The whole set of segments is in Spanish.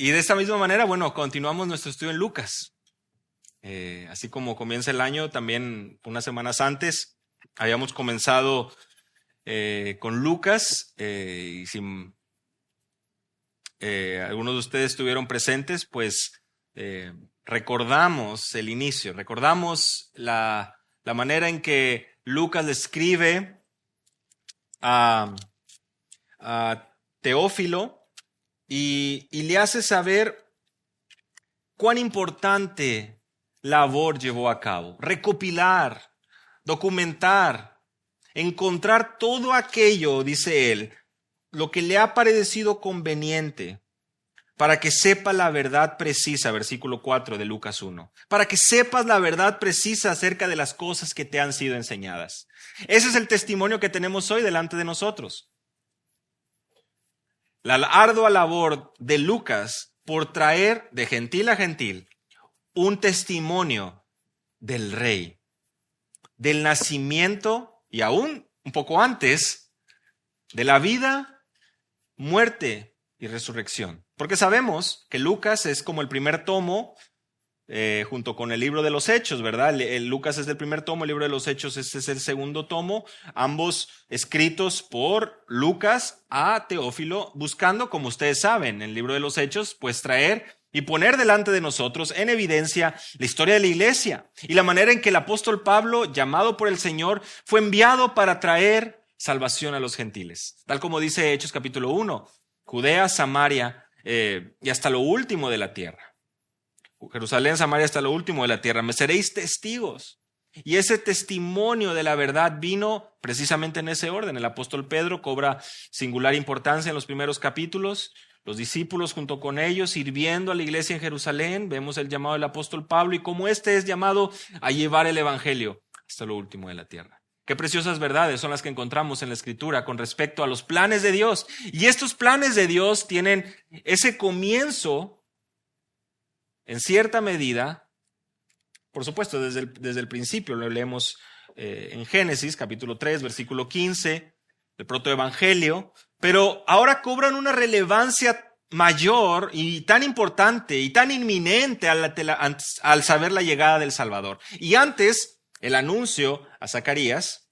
Y de esta misma manera, bueno, continuamos nuestro estudio en Lucas. Así como comienza el año, también unas semanas antes habíamos comenzado con Lucas. Y si algunos de ustedes estuvieron presentes, pues recordamos el inicio, recordamos la manera en que Lucas le escribe a Teófilo y le hace saber cuán importante labor llevó a cabo. Recopilar, documentar, encontrar todo aquello, dice él, lo que le ha parecido conveniente para que sepa la verdad precisa, versículo 4 de Lucas 1, para que sepas la verdad precisa acerca de las cosas que te han sido enseñadas. Ese es el testimonio que tenemos hoy delante de nosotros. La ardua labor de Lucas por traer de gentil a gentil un testimonio del rey, del nacimiento y aún un poco antes de la vida, muerte y resurrección. Porque sabemos que Lucas es como el primer tomo junto con el libro de los Hechos, ¿verdad? Lucas es el primer tomo, el libro de los Hechos es el segundo tomo, ambos escritos por Lucas a Teófilo, buscando, como ustedes saben, en el libro de los Hechos, pues traer y poner delante de nosotros en evidencia la historia de la iglesia y la manera en que el apóstol Pablo, llamado por el Señor, fue enviado para traer salvación a los gentiles. Tal como dice Hechos capítulo 1, Judea, Samaria y hasta lo último de la tierra. Jerusalén, Samaria, hasta lo último de la tierra. Me seréis testigos. Y ese testimonio de la verdad vino precisamente en ese orden. El apóstol Pedro cobra singular importancia en los primeros capítulos. Los discípulos junto con ellos sirviendo a la iglesia en Jerusalén. Vemos el llamado del apóstol Pablo y cómo este es llamado a llevar el evangelio hasta lo último de la tierra. Qué preciosas verdades son las que encontramos en la Escritura con respecto a los planes de Dios. Y estos planes de Dios tienen ese comienzo en cierta medida, por supuesto, desde el principio, lo leemos en Génesis, capítulo 3, versículo 15, el protoevangelio, pero ahora cobran una relevancia mayor y tan importante y tan inminente al saber la llegada del Salvador. Y antes, el anuncio a Zacarías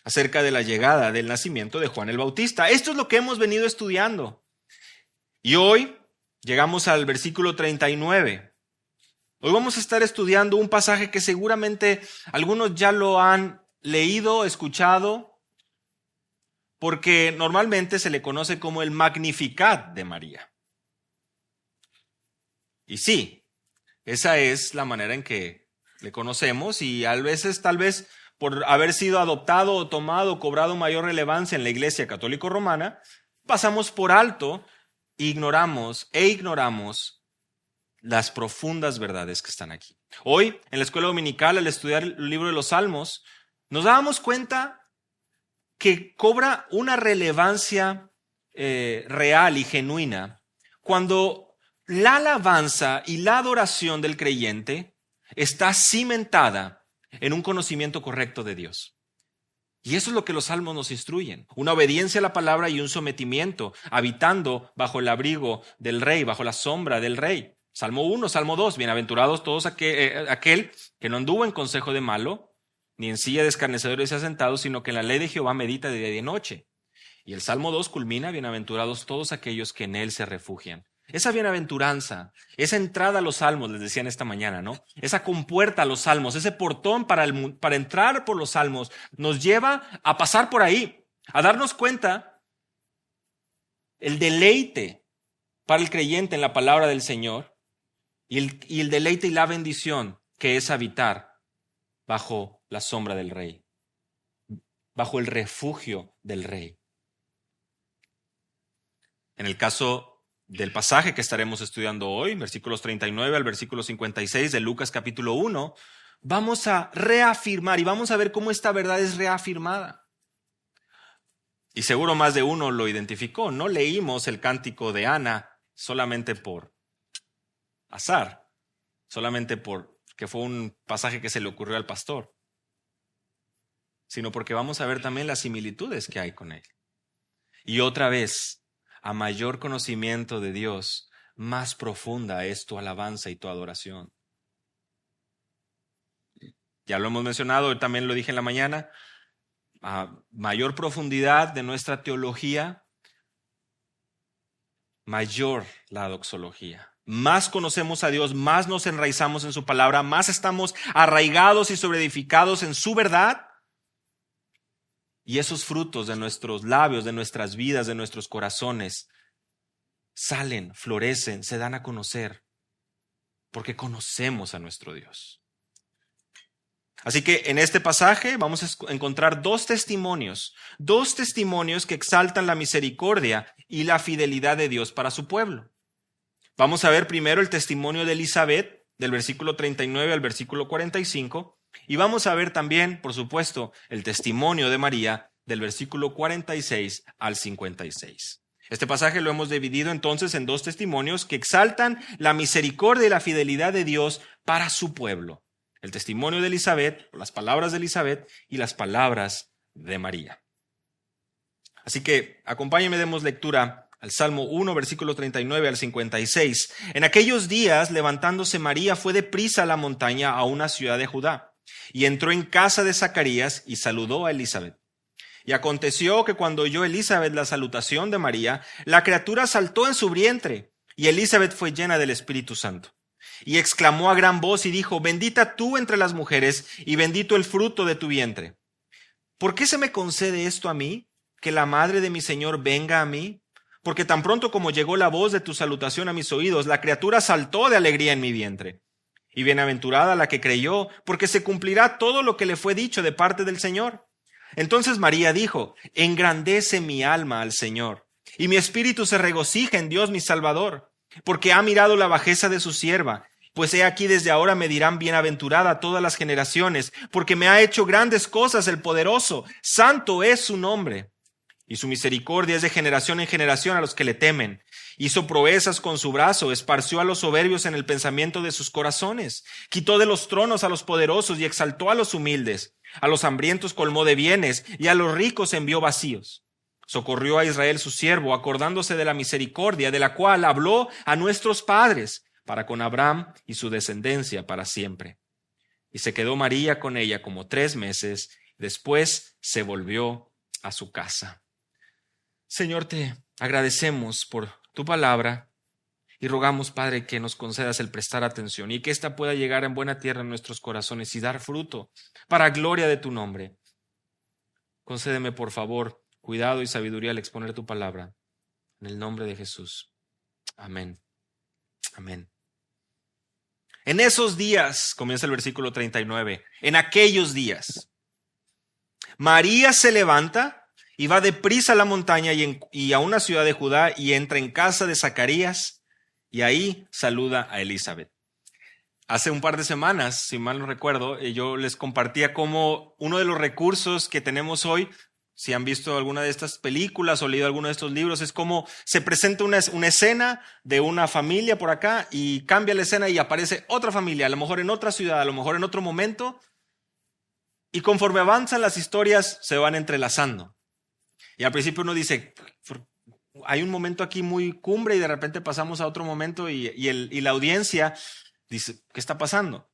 acerca de la llegada del nacimiento de Juan el Bautista. Esto es lo que hemos venido estudiando. Y hoy llegamos al versículo 39. Hoy vamos a estar estudiando un pasaje que seguramente algunos ya lo han leído, escuchado, porque normalmente se le conoce como el Magnificat de María. Y sí, esa es la manera en que le conocemos y a veces, tal vez, por haber sido adoptado o tomado, cobrado mayor relevancia en la Iglesia Católica Romana, pasamos por alto, ignoramos las profundas verdades que están aquí. Hoy, en la escuela dominical, al estudiar el libro de los Salmos, nos dábamos cuenta que cobra una relevancia real y genuina cuando la alabanza y la adoración del creyente está cimentada en un conocimiento correcto de Dios. Y eso es lo que los salmos nos instruyen, una obediencia a la palabra y un sometimiento, habitando bajo el abrigo del rey, bajo la sombra del rey. Salmo 1, Salmo 2, bienaventurados todos aquel que no anduvo en consejo de malo, ni en silla de escarnecedores se ha sentado, sino que en la ley de Jehová medita de día y de noche. Y el Salmo 2 culmina, bienaventurados todos aquellos que en él se refugian. Esa bienaventuranza, esa entrada a los salmos, les decían esta mañana, ¿no? Esa compuerta a los salmos, ese portón para entrar por los salmos, nos lleva a pasar por ahí, a darnos cuenta el deleite para el creyente en la palabra del Señor y el deleite y la bendición que es habitar bajo la sombra del Rey, bajo el refugio del Rey. En el caso del pasaje que estaremos estudiando hoy, versículos 39 al versículo 56 de Lucas capítulo 1, vamos a reafirmar y vamos a ver cómo esta verdad es reafirmada. Y seguro más de uno lo identificó. No leímos el cántico de Ana solamente por azar, solamente porque fue un pasaje que se le ocurrió al pastor, sino porque vamos a ver también las similitudes que hay con él. Y otra vez, a mayor conocimiento de Dios, más profunda es tu alabanza y tu adoración. Ya lo hemos mencionado, también lo dije en la mañana, a mayor profundidad de nuestra teología, mayor la doxología. Más conocemos a Dios, más nos enraizamos en su palabra, más estamos arraigados y sobreedificados en su verdad. Y esos frutos de nuestros labios, de nuestras vidas, de nuestros corazones, salen, florecen, se dan a conocer, porque conocemos a nuestro Dios. Así que en este pasaje vamos a encontrar dos testimonios que exaltan la misericordia y la fidelidad de Dios para su pueblo. Vamos a ver primero el testimonio de Elizabeth, del versículo 39 al versículo 45, y vamos a ver también, por supuesto, el testimonio de María, del versículo 46 al 56. Este pasaje lo hemos dividido entonces en dos testimonios que exaltan la misericordia y la fidelidad de Dios para su pueblo. El testimonio de Elizabeth, las palabras de Elizabeth y las palabras de María. Así que acompáñenme, demos lectura al Salmo 1, versículo 39 al 56. En aquellos días, levantándose María, fue deprisa a la montaña a una ciudad de Judá, y entró en casa de Zacarías y saludó a Elizabeth. Y aconteció que cuando oyó Elizabeth la salutación de María, la criatura saltó en su vientre, y Elizabeth fue llena del Espíritu Santo. Y exclamó a gran voz y dijo: Bendita tú entre las mujeres, y bendito el fruto de tu vientre. ¿Por qué se me concede esto a mí, que la madre de mi Señor venga a mí? Porque tan pronto como llegó la voz de tu salutación a mis oídos, la criatura saltó de alegría en mi vientre. Y bienaventurada la que creyó, porque se cumplirá todo lo que le fue dicho de parte del Señor. Entonces María dijo: Engrandece mi alma al Señor, y mi espíritu se regocija en Dios mi Salvador, porque ha mirado la bajeza de su sierva. Pues he aquí desde ahora me dirán bienaventurada todas las generaciones, porque me ha hecho grandes cosas el poderoso, santo es su nombre. Y su misericordia es de generación en generación a los que le temen. Hizo proezas con su brazo, esparció a los soberbios en el pensamiento de sus corazones. Quitó de los tronos a los poderosos y exaltó a los humildes. A los hambrientos colmó de bienes y a los ricos envió vacíos. Socorrió a Israel su siervo, acordándose de la misericordia de la cual habló a nuestros padres, para con Abraham y su descendencia para siempre. Y se quedó María con ella como 3 meses, después se volvió a su casa. Señor, te agradecemos por tu palabra y rogamos, Padre, que nos concedas el prestar atención y que ésta pueda llegar en buena tierra en nuestros corazones y dar fruto para gloria de tu nombre. Concédeme, por favor, cuidado y sabiduría al exponer tu palabra. En el nombre de Jesús. Amén. Amén. En esos días, comienza el versículo 39, en aquellos días, María se levanta y va deprisa a la montaña y a una ciudad de Judá y entra en casa de Zacarías y ahí saluda a Elizabeth. Hace un par de semanas, si mal no recuerdo, yo les compartía cómo uno de los recursos que tenemos hoy, si han visto alguna de estas películas o leído alguno de estos libros, es cómo se presenta una escena de una familia por acá y cambia la escena y aparece otra familia, a lo mejor en otra ciudad, a lo mejor en otro momento, y conforme avanzan las historias se van entrelazando. Y al principio uno dice, hay un momento aquí muy cumbre y de repente pasamos a otro momento y la audiencia dice, ¿qué está pasando?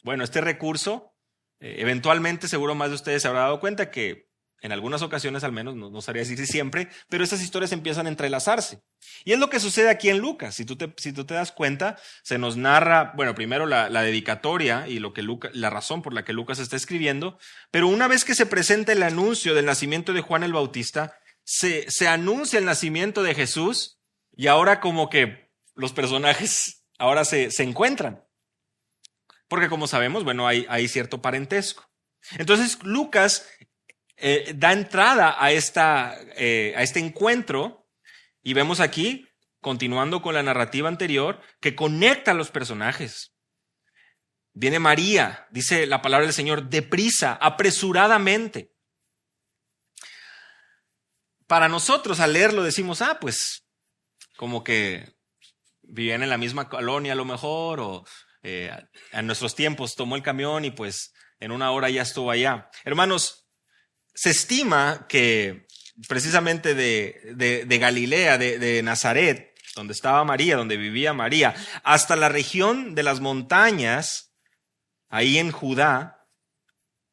Bueno, este recurso, eventualmente seguro más de ustedes se habrán dado cuenta que en algunas ocasiones al menos, no sabría decir si siempre, pero estas historias empiezan a entrelazarse. Y es lo que sucede aquí en Lucas. Si tú te das cuenta, se nos narra, bueno, primero la dedicatoria y la razón por la que Lucas está escribiendo, pero una vez que se presenta el anuncio del nacimiento de Juan el Bautista, se anuncia el nacimiento de Jesús y ahora como que los personajes ahora se encuentran. Porque como sabemos, bueno, hay cierto parentesco. Entonces Lucas da entrada a este encuentro y vemos aquí, continuando con la narrativa anterior, que conecta a los personajes. Viene María, dice la palabra del Señor, deprisa, apresuradamente. Para nosotros al leerlo decimos, pues como que vivían en la misma colonia a lo mejor, o en nuestros tiempos tomó el camión y pues en 1 hora ya estuvo allá. Hermanos, se estima que precisamente de Galilea, de Nazaret, donde estaba María, donde vivía María, hasta la región de las montañas, ahí en Judá,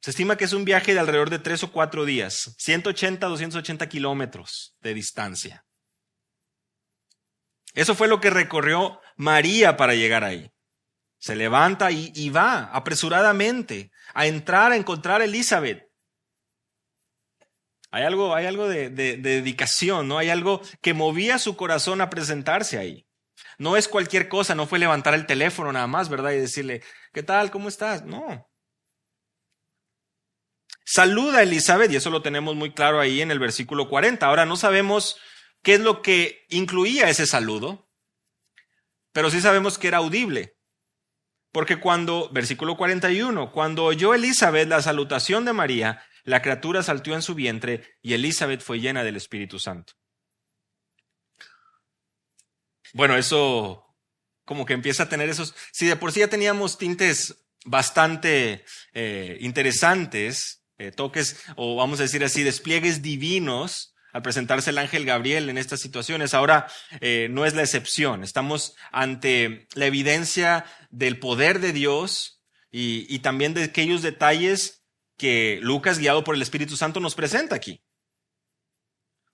se estima que es un viaje de alrededor de 3 o 4 días, 180, 280 kilómetros de distancia. Eso fue lo que recorrió María para llegar ahí. Se levanta y va apresuradamente a entrar a encontrar a Elizabeth. Hay algo de dedicación, ¿no? Hay algo que movía su corazón a presentarse ahí. No es cualquier cosa, no fue levantar el teléfono nada más, ¿verdad? Y decirle, ¿qué tal? ¿Cómo estás? No. Saluda a Elizabeth, y eso lo tenemos muy claro ahí en el versículo 40. Ahora no sabemos qué es lo que incluía ese saludo, pero sí sabemos que era audible. Porque versículo 41, cuando oyó Elizabeth la salutación de María, la criatura saltó en su vientre y Elizabeth fue llena del Espíritu Santo. Bueno, eso como que empieza a tener esos... Si de por sí ya teníamos tintes bastante interesantes, toques, o vamos a decir así, despliegues divinos al presentarse el ángel Gabriel en estas situaciones. Ahora no es la excepción. Estamos ante la evidencia del poder de Dios y también de aquellos detalles que Lucas, guiado por el Espíritu Santo, nos presenta aquí.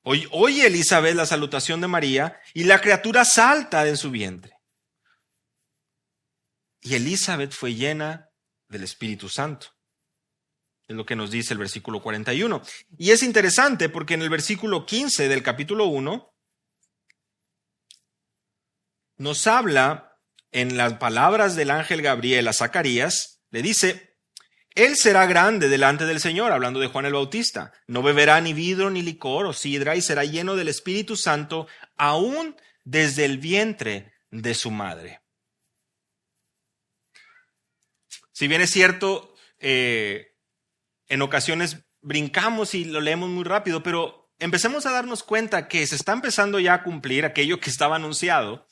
Oye Elizabeth la salutación de María y la criatura salta en su vientre. Y Elizabeth fue llena del Espíritu Santo. Es lo que nos dice el versículo 41. Y es interesante porque en el versículo 15 del capítulo 1 nos habla en las palabras del ángel Gabriel a Zacarías, le dice, él será grande delante del Señor, hablando de Juan el Bautista. No beberá ni vidro ni licor o sidra y será lleno del Espíritu Santo aún desde el vientre de su madre. Si bien es cierto, en ocasiones brincamos y lo leemos muy rápido, pero empecemos a darnos cuenta que se está empezando ya a cumplir aquello que estaba anunciado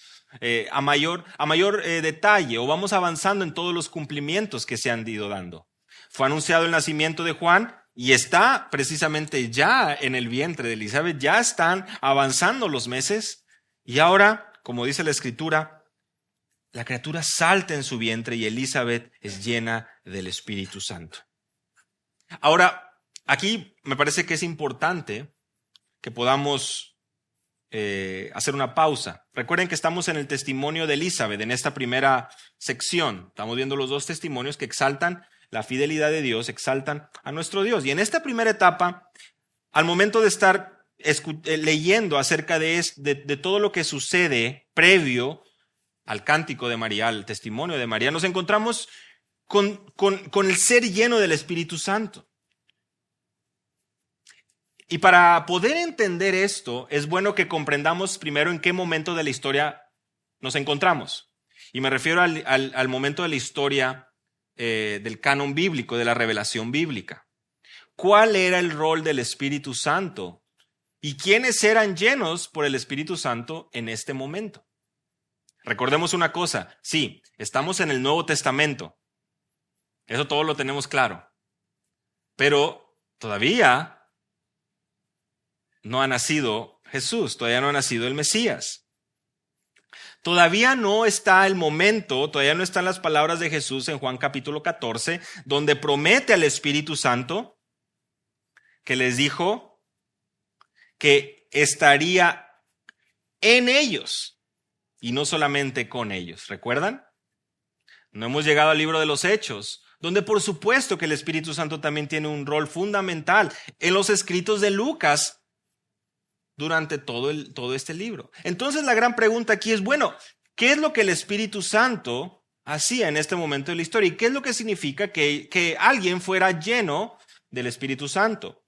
a mayor detalle, o vamos avanzando en todos los cumplimientos que se han ido dando. Fue anunciado el nacimiento de Juan y está precisamente ya en el vientre de Elizabeth, ya están avanzando los meses y ahora, como dice la Escritura, la criatura salta en su vientre y Elizabeth es llena del Espíritu Santo. Ahora, aquí me parece que es importante que podamos hacer una pausa. Recuerden que estamos en el testimonio de Elizabeth, en esta primera sección. Estamos viendo los dos testimonios que exaltan la fidelidad de Dios, exaltan a nuestro Dios. Y en esta primera etapa, al momento de estar leyendo acerca de todo lo que sucede previo al cántico de María, al testimonio de María, nos encontramos con el ser lleno del Espíritu Santo. Y para poder entender esto, es bueno que comprendamos primero en qué momento de la historia nos encontramos. Y me refiero al momento de la historia del canon bíblico, de la revelación bíblica. ¿Cuál era el rol del Espíritu Santo? ¿Y quiénes eran llenos por el Espíritu Santo en este momento? Recordemos una cosa, sí, estamos en el Nuevo Testamento. Eso todo lo tenemos claro. Pero todavía no ha nacido Jesús, todavía no ha nacido el Mesías. Todavía no está el momento, todavía no están las palabras de Jesús en Juan capítulo 14, donde promete al Espíritu Santo que les dijo que estaría en ellos y no solamente con ellos. ¿Recuerdan? No hemos llegado al libro de los Hechos, donde por supuesto que el Espíritu Santo también tiene un rol fundamental en los escritos de Lucas durante todo este libro. Entonces la gran pregunta aquí es, bueno, ¿qué es lo que el Espíritu Santo hacía en este momento de la historia? ¿Y qué es lo que significa que alguien fuera lleno del Espíritu Santo?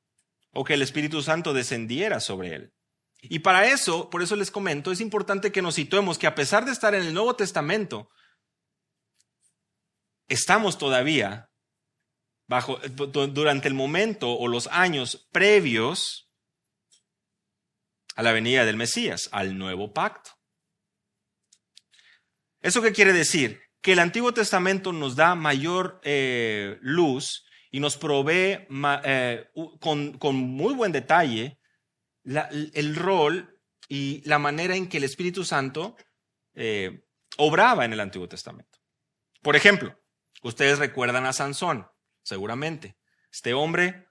O que el Espíritu Santo descendiera sobre él. Y por eso les comento, es importante que nos situemos que a pesar de estar en el Nuevo Testamento, estamos todavía durante el momento o los años previos a la venida del Mesías, al nuevo pacto. ¿Eso qué quiere decir? Que el Antiguo Testamento nos da mayor luz y nos provee con muy buen detalle el rol y la manera en que el Espíritu Santo obraba en el Antiguo Testamento. Por ejemplo, ustedes recuerdan a Sansón, seguramente. Este hombre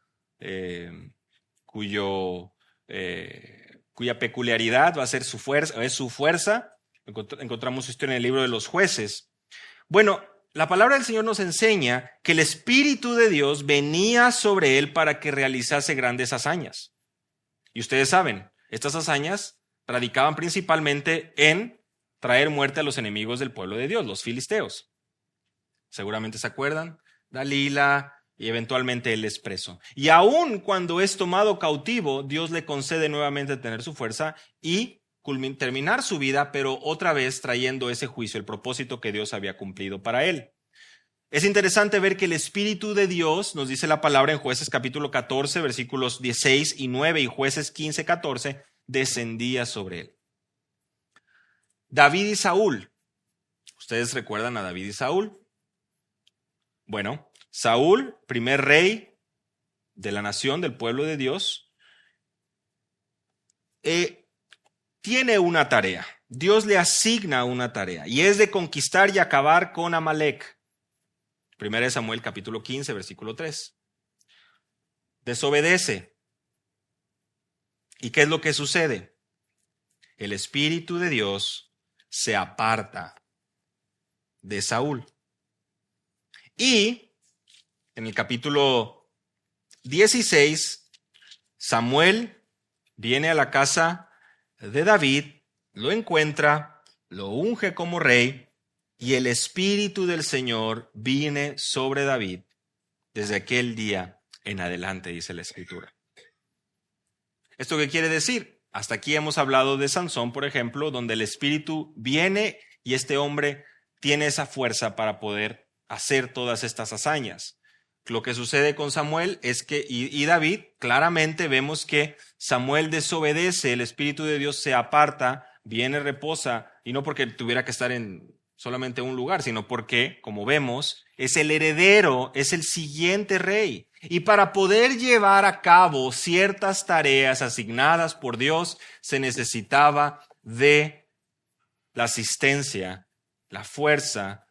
cuya peculiaridad va a ser su fuerza, es su fuerza. Encontramos su historia en el libro de los Jueces. Bueno, la palabra del Señor nos enseña que el Espíritu de Dios venía sobre él para que realizase grandes hazañas. Y ustedes saben, estas hazañas radicaban principalmente en traer muerte a los enemigos del pueblo de Dios, los filisteos. Seguramente se acuerdan, Dalila y eventualmente él es preso. Y aun cuando es tomado cautivo, Dios le concede nuevamente tener su fuerza y terminar su vida, pero otra vez trayendo ese juicio, el propósito que Dios había cumplido para él. Es interesante ver que el Espíritu de Dios, nos dice la palabra en Jueces capítulo 14, versículos 16 y 9 y Jueces 15, 14, descendía sobre él. David y Saúl. ¿Ustedes recuerdan a David y Saúl? Bueno, Saúl, primer rey de la nación, del pueblo de Dios, tiene una tarea. Dios le asigna una tarea y es de conquistar y acabar con Amalek. Primera de Samuel capítulo 15, versículo 3. Desobedece. ¿Y qué es lo que sucede? El Espíritu de Dios se aparta de Saúl. Y en el capítulo 16, Samuel viene a la casa de David, lo encuentra, lo unge como rey, y el Espíritu del Señor viene sobre David desde aquel día en adelante, dice la Escritura. ¿Esto qué quiere decir? Hasta aquí hemos hablado de Sansón, por ejemplo, donde el Espíritu viene y este hombre tiene esa fuerza para poder hacer todas estas hazañas. Lo que sucede con Samuel es que, y David, claramente vemos que Samuel desobedece, el Espíritu de Dios se aparta, viene, reposa, y no porque tuviera que estar en solamente un lugar, sino porque, como vemos, es el heredero, es el siguiente rey. Y para poder llevar a cabo ciertas tareas asignadas por Dios, se necesitaba de la asistencia, la fuerza,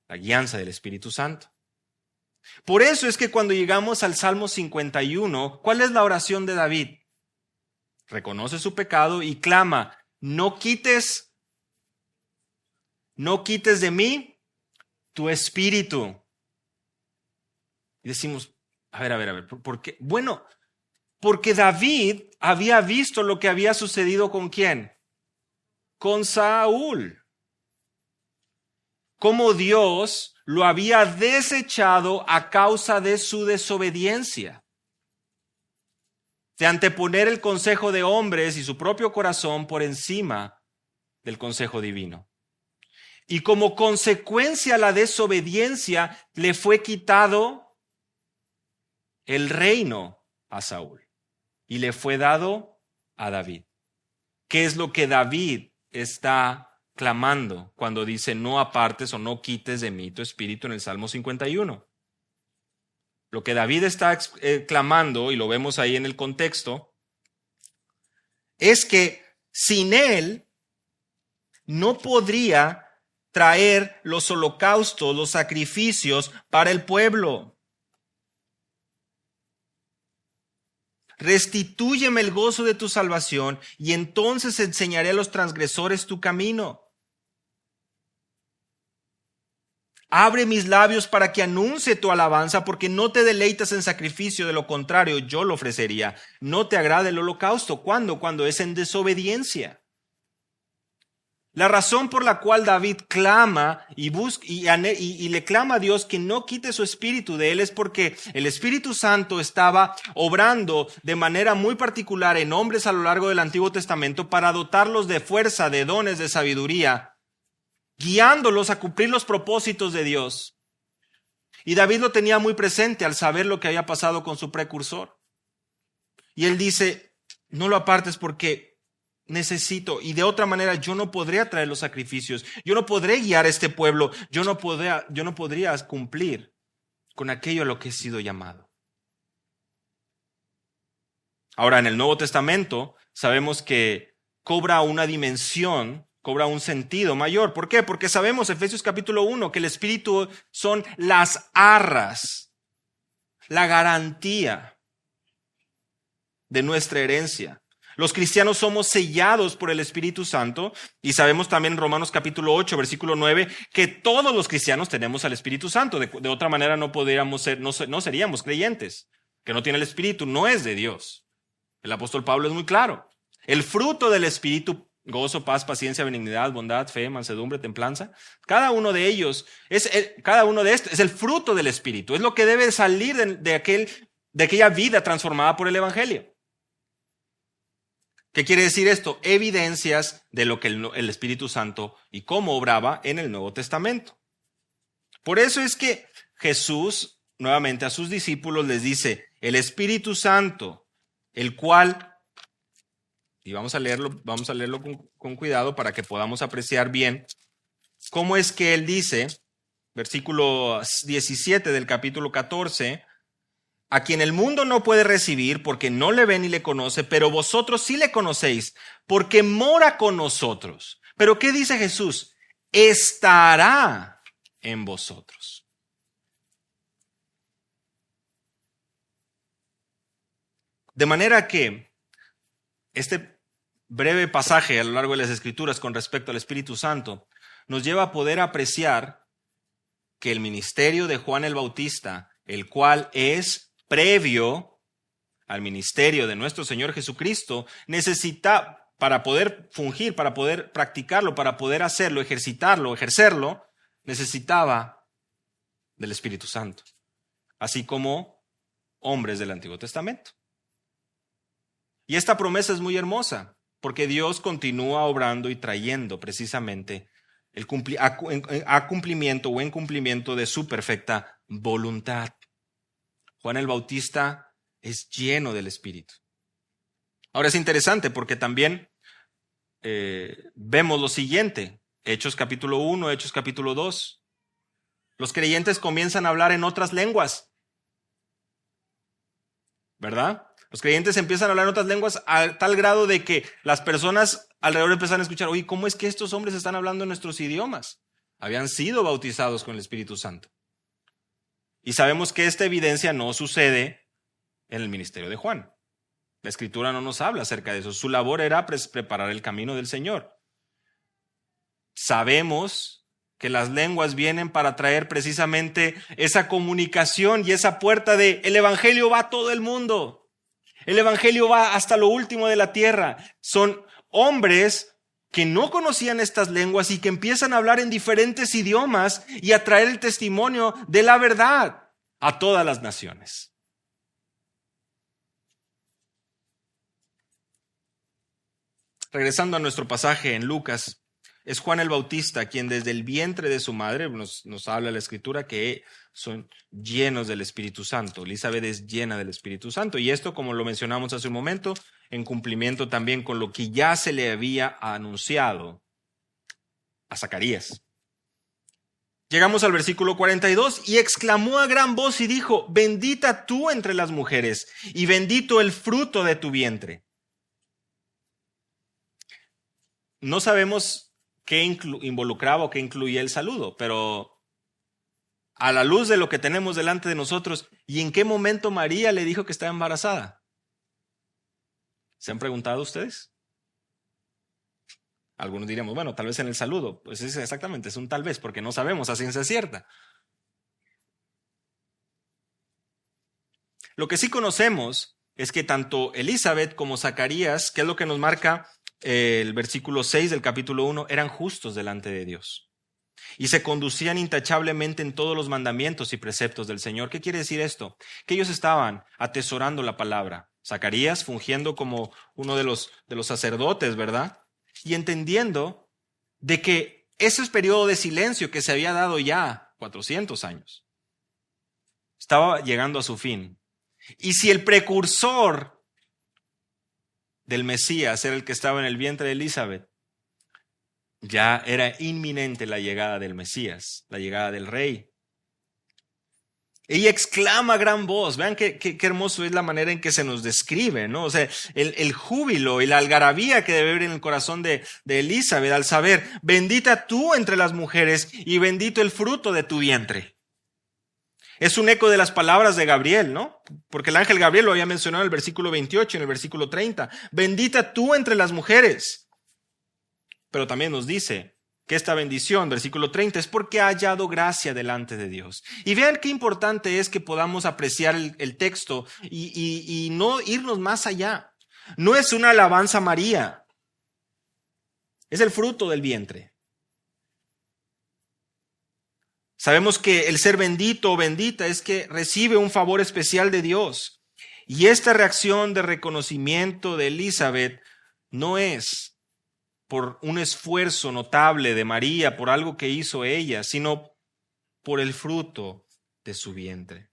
la guianza del Espíritu Santo. Por eso es que cuando llegamos al Salmo 51, ¿cuál es la oración de David? Reconoce su pecado y clama, no quites de mí tu espíritu. Y decimos, a ver, ¿por qué? Bueno, porque David había visto lo que había sucedido con ¿quién? Con Saúl. Cómo Dios lo había desechado a causa de su desobediencia, de anteponer el consejo de hombres y su propio corazón por encima del consejo divino. Y como consecuencia a la desobediencia le fue quitado el reino a Saúl y le fue dado a David. ¿Qué es lo que David está clamando cuando dice no apartes o no quites de mí tu espíritu en el Salmo 51? Lo que David está clamando, y lo vemos ahí en el contexto, es que sin él no podría traer los holocaustos, los sacrificios para el pueblo. Restitúyeme el gozo de tu salvación y entonces enseñaré a los transgresores tu camino. Abre mis labios para que anuncie tu alabanza, porque no te deleitas en sacrificio, de lo contrario yo lo ofrecería. No te agrada el holocausto. ¿Cuándo? Cuando es en desobediencia. La razón por la cual David clama y le clama a Dios que no quite su espíritu de él es porque el Espíritu Santo estaba obrando de manera muy particular en hombres a lo largo del Antiguo Testamento para dotarlos de fuerza, de dones, de sabiduría, guiándolos a cumplir los propósitos de Dios. Y David lo tenía muy presente al saber lo que había pasado con su precursor. Y él dice, no lo apartes porque necesito, y de otra manera yo no podría traer los sacrificios, yo no podré guiar a este pueblo, yo no podría cumplir con aquello a lo que he sido llamado. Ahora, en el Nuevo Testamento sabemos que cobra una dimensión, cobra un sentido mayor. ¿Por qué? Porque sabemos, Efesios capítulo 1, que el Espíritu son las arras, la garantía de nuestra herencia. Los cristianos somos sellados por el Espíritu Santo y sabemos también en Romanos capítulo 8, versículo 9, que todos los cristianos tenemos al Espíritu Santo. De otra manera no podríamos ser, no seríamos creyentes. Que no tiene el Espíritu no es de Dios. El apóstol Pablo es muy claro. El fruto del Espíritu, gozo, paz, paciencia, benignidad, bondad, fe, mansedumbre, templanza, cada uno de ellos, cada uno de estos es el fruto del Espíritu. Es lo que debe salir de aquella vida transformada por el Evangelio. ¿Qué quiere decir esto? Evidencias de lo que el Espíritu Santo y cómo obraba en el Nuevo Testamento. Por eso es que Jesús nuevamente a sus discípulos les dice, el Espíritu Santo, el cual, y vamos a leerlo con cuidado para que podamos apreciar bien cómo es que él dice, versículo 17 del capítulo 14, a quien el mundo no puede recibir porque no le ve ni le conoce, pero vosotros sí le conocéis porque mora con nosotros. ¿Pero qué dice Jesús? Estará en vosotros. De manera que este breve pasaje a lo largo de las Escrituras con respecto al Espíritu Santo nos lleva a poder apreciar que el ministerio de Juan el Bautista, el cual es previo al ministerio de nuestro Señor Jesucristo, necesita, para poder fungir, para poder practicarlo, para poder hacerlo, ejercitarlo, ejercerlo, necesitaba del Espíritu Santo, así como hombres del Antiguo Testamento. Y esta promesa es muy hermosa, porque Dios continúa obrando y trayendo precisamente a cumplimiento o en cumplimiento de su perfecta voluntad. Juan el Bautista es lleno del Espíritu. Ahora es interesante porque también vemos lo siguiente, Hechos capítulo 1, Hechos capítulo 2. Los creyentes comienzan a hablar en otras lenguas, ¿verdad? Los creyentes empiezan a hablar en otras lenguas a tal grado de que las personas alrededor empiezan a escuchar, oye, ¿cómo es que estos hombres están hablando en nuestros idiomas? Habían sido bautizados con el Espíritu Santo. Y sabemos que esta evidencia no sucede en el ministerio de Juan. La Escritura no nos habla acerca de eso. Su labor era preparar el camino del Señor. Sabemos que las lenguas vienen para traer precisamente esa comunicación y esa puerta de el Evangelio va a todo el mundo. El Evangelio va hasta lo último de la tierra. Son hombres que no conocían estas lenguas y que empiezan a hablar en diferentes idiomas y a traer el testimonio de la verdad a todas las naciones. Regresando a nuestro pasaje en Lucas, es Juan el Bautista quien desde el vientre de su madre, nos habla la Escritura que son llenos del Espíritu Santo. Elizabeth es llena del Espíritu Santo. Y esto, como lo mencionamos hace un momento, en cumplimiento también con lo que ya se le había anunciado a Zacarías. Llegamos al versículo 42, y exclamó a gran voz y dijo, bendita tú entre las mujeres, y bendito el fruto de tu vientre. No sabemos qué involucraba o qué incluía el saludo, pero a la luz de lo que tenemos delante de nosotros, ¿y en qué momento María le dijo que estaba embarazada? ¿Se han preguntado ustedes? Algunos diríamos, bueno, tal vez en el saludo. Pues es exactamente, es un tal vez, porque no sabemos a ciencia cierta. Lo que sí conocemos es que tanto Elizabeth como Zacarías, que es lo que nos marca el versículo 6 del capítulo 1, eran justos delante de Dios y se conducían intachablemente en todos los mandamientos y preceptos del Señor. ¿Qué quiere decir esto? Que ellos estaban atesorando la palabra. Zacarías fungiendo como uno de los sacerdotes, ¿verdad? Y entendiendo de que ese periodo de silencio que se había dado ya 400 años estaba llegando a su fin. Y si el precursor del Mesías era el que estaba en el vientre de Elizabeth, ya era inminente la llegada del Mesías, la llegada del Rey. Ella exclama a gran voz. Vean qué hermoso es la manera en que se nos describe, ¿no? O sea, el júbilo y la algarabía que debe haber en el corazón de Elizabeth al saber, bendita tú entre las mujeres y bendito el fruto de tu vientre. Es un eco de las palabras de Gabriel, ¿no? Porque el ángel Gabriel lo había mencionado en el versículo 28, en el versículo 30. Bendita tú entre las mujeres. Pero también nos dice que esta bendición, versículo 30, es porque ha hallado gracia delante de Dios. Y vean qué importante es que podamos apreciar el texto y no irnos más allá. No es una alabanza a María, es el fruto del vientre. Sabemos que el ser bendito o bendita es que recibe un favor especial de Dios. Y esta reacción de reconocimiento de Elizabeth no es por un esfuerzo notable de María, por algo que hizo ella, sino por el fruto de su vientre.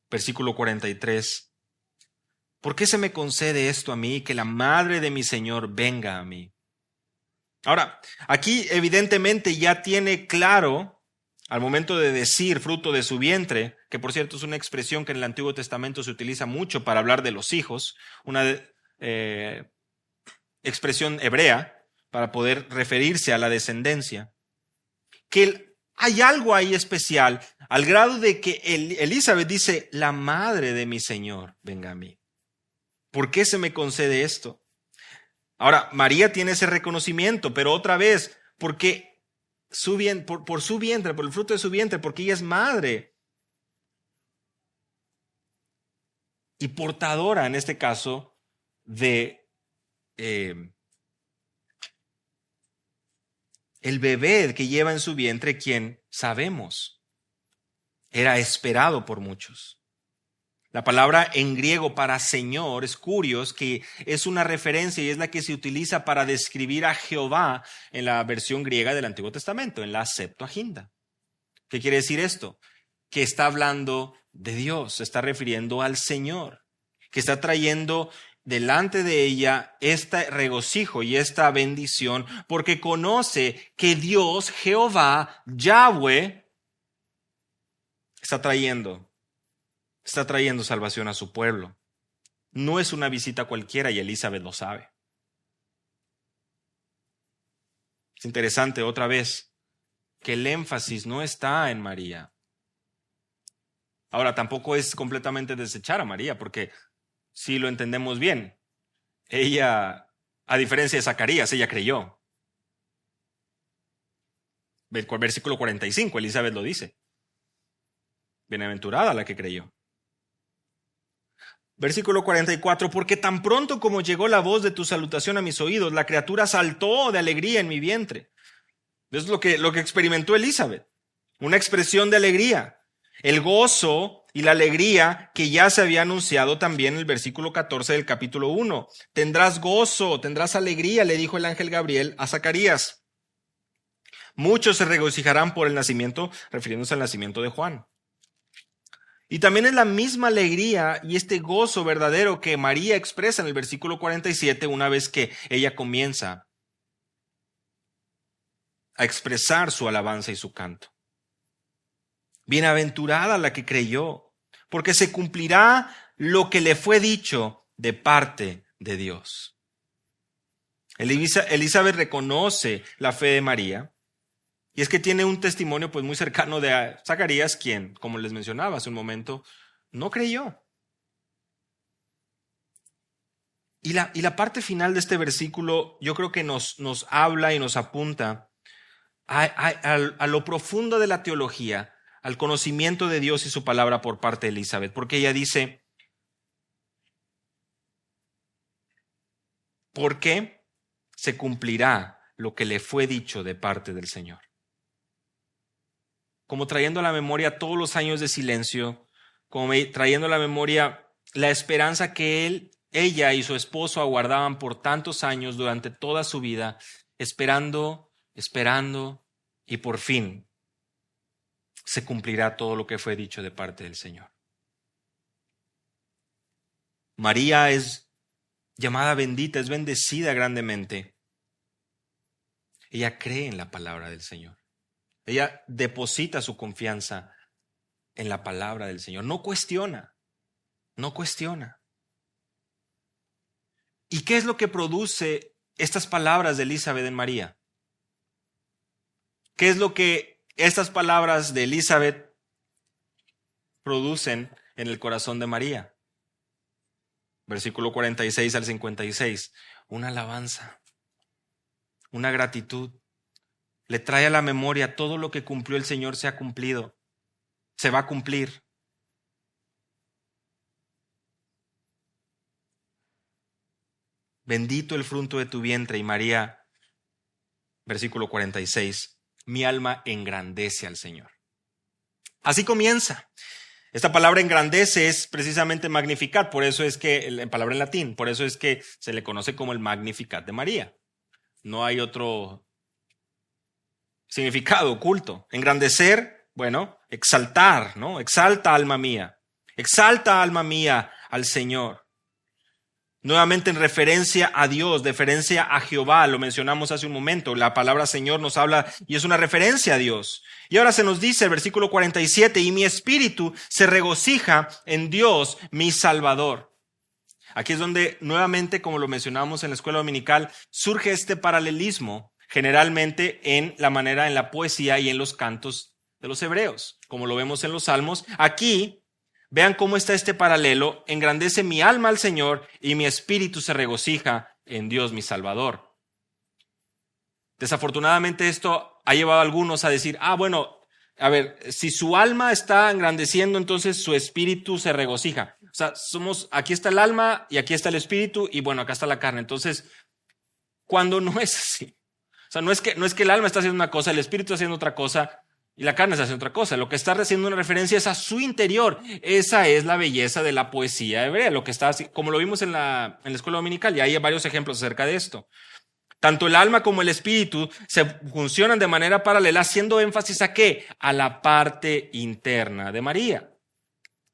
Versículo 43. ¿Por qué se me concede esto a mí, que la madre de mi Señor venga a mí? Ahora, aquí evidentemente ya tiene claro, al momento de decir fruto de su vientre, que por cierto es una expresión que en el Antiguo Testamento se utiliza mucho para hablar de los hijos, una expresión hebrea para poder referirse a la descendencia, que hay algo ahí especial, al grado de que Elizabeth dice, la madre de mi Señor, venga a mí. ¿Por qué se me concede esto? Ahora, María tiene ese reconocimiento, pero otra vez, porque por su vientre, por el fruto de su vientre, porque ella es madre y portadora, en este caso, de el bebé que lleva en su vientre, quien sabemos era esperado por muchos. La palabra en griego para Señor es kurios, que es una referencia y es la que se utiliza para describir a Jehová en la versión griega del Antiguo Testamento, en la Septuaginta. ¿Qué quiere decir esto? Que está hablando de Dios, se está refiriendo al Señor, que está trayendo delante de ella este regocijo y esta bendición, porque conoce que Dios, Jehová, Yahweh, está trayendo salvación a su pueblo. No es una visita cualquiera y Elizabeth lo sabe. Es interesante otra vez que el énfasis no está en María. Ahora, tampoco es completamente desechar a María, porque si lo entendemos bien, ella, a diferencia de Zacarías, ella creyó. Versículo 45, Elizabeth lo dice. Bienaventurada la que creyó. Versículo 44, porque tan pronto como llegó la voz de tu salutación a mis oídos, la criatura saltó de alegría en mi vientre. Eso es lo que experimentó Elizabeth, una expresión de alegría. El gozo y la alegría que ya se había anunciado también en el versículo 14 del capítulo 1. Tendrás gozo, tendrás alegría, le dijo el ángel Gabriel a Zacarías. Muchos se regocijarán por el nacimiento, refiriéndose al nacimiento de Juan. Y también es la misma alegría y este gozo verdadero que María expresa en el versículo 47 una vez que ella comienza a expresar su alabanza y su canto. Bienaventurada la que creyó, porque se cumplirá lo que le fue dicho de parte de Dios. Elizabeth reconoce la fe de María. Y es que tiene un testimonio pues muy cercano de Zacarías, quien, como les mencionaba hace un momento, no creyó. Y la parte final de este versículo yo creo que nos habla y nos apunta a lo profundo de la teología, al conocimiento de Dios y su palabra por parte de Elizabeth, porque ella dice, ¿por qué se cumplirá lo que le fue dicho de parte del Señor? Como trayendo a la memoria todos los años de silencio, como trayendo a la memoria la esperanza que ella y su esposo aguardaban por tantos años durante toda su vida, esperando, y por fin se cumplirá todo lo que fue dicho de parte del Señor. María es llamada bendita, es bendecida grandemente. Ella cree en la palabra del Señor. Ella deposita su confianza en la palabra del Señor. No cuestiona, no cuestiona. ¿Y qué es lo que produce estas palabras de Elizabeth en María? ¿Qué es lo que estas palabras de Elizabeth producen en el corazón de María? Versículo 46 al 56. Una alabanza, una gratitud. Le trae a la memoria todo lo que cumplió el Señor se ha cumplido, se va a cumplir. Bendito el fruto de tu vientre. Y María, versículo 46, mi alma engrandece al Señor. Así comienza. Esta palabra engrandece es precisamente magnificat, por eso es que, la palabra en latín, por eso es que se le conoce como el Magnificat de María. No hay otro significado oculto. Engrandecer, bueno, exaltar, ¿no? Exalta alma mía al Señor. Nuevamente en referencia a Dios, referencia a Jehová, lo mencionamos hace un momento. La palabra Señor nos habla y es una referencia a Dios. Y ahora se nos dice el versículo 47, y mi espíritu se regocija en Dios, mi Salvador. Aquí es donde nuevamente, como lo mencionamos en la escuela dominical, surge este paralelismo, generalmente en la manera, en la poesía y en los cantos de los hebreos, como lo vemos en los salmos. Aquí, vean cómo está este paralelo. Engrandece mi alma al Señor y mi espíritu se regocija en Dios mi Salvador. Desafortunadamente esto ha llevado a algunos a decir, bueno, a ver, si su alma está engrandeciendo, entonces su espíritu se regocija. O sea, aquí está el alma y aquí está el espíritu y bueno, acá está la carne. Entonces, cuando no es así, o sea, no es que el alma está haciendo una cosa, el espíritu está haciendo otra cosa, y la carne se hace otra cosa. Lo que está haciendo una referencia es a su interior. Esa es la belleza de la poesía hebrea, lo que está así, como lo vimos en la escuela dominical, y hay varios ejemplos acerca de esto. Tanto el alma como el espíritu se funcionan de manera paralela, haciendo énfasis ¿a qué? A la parte interna de María.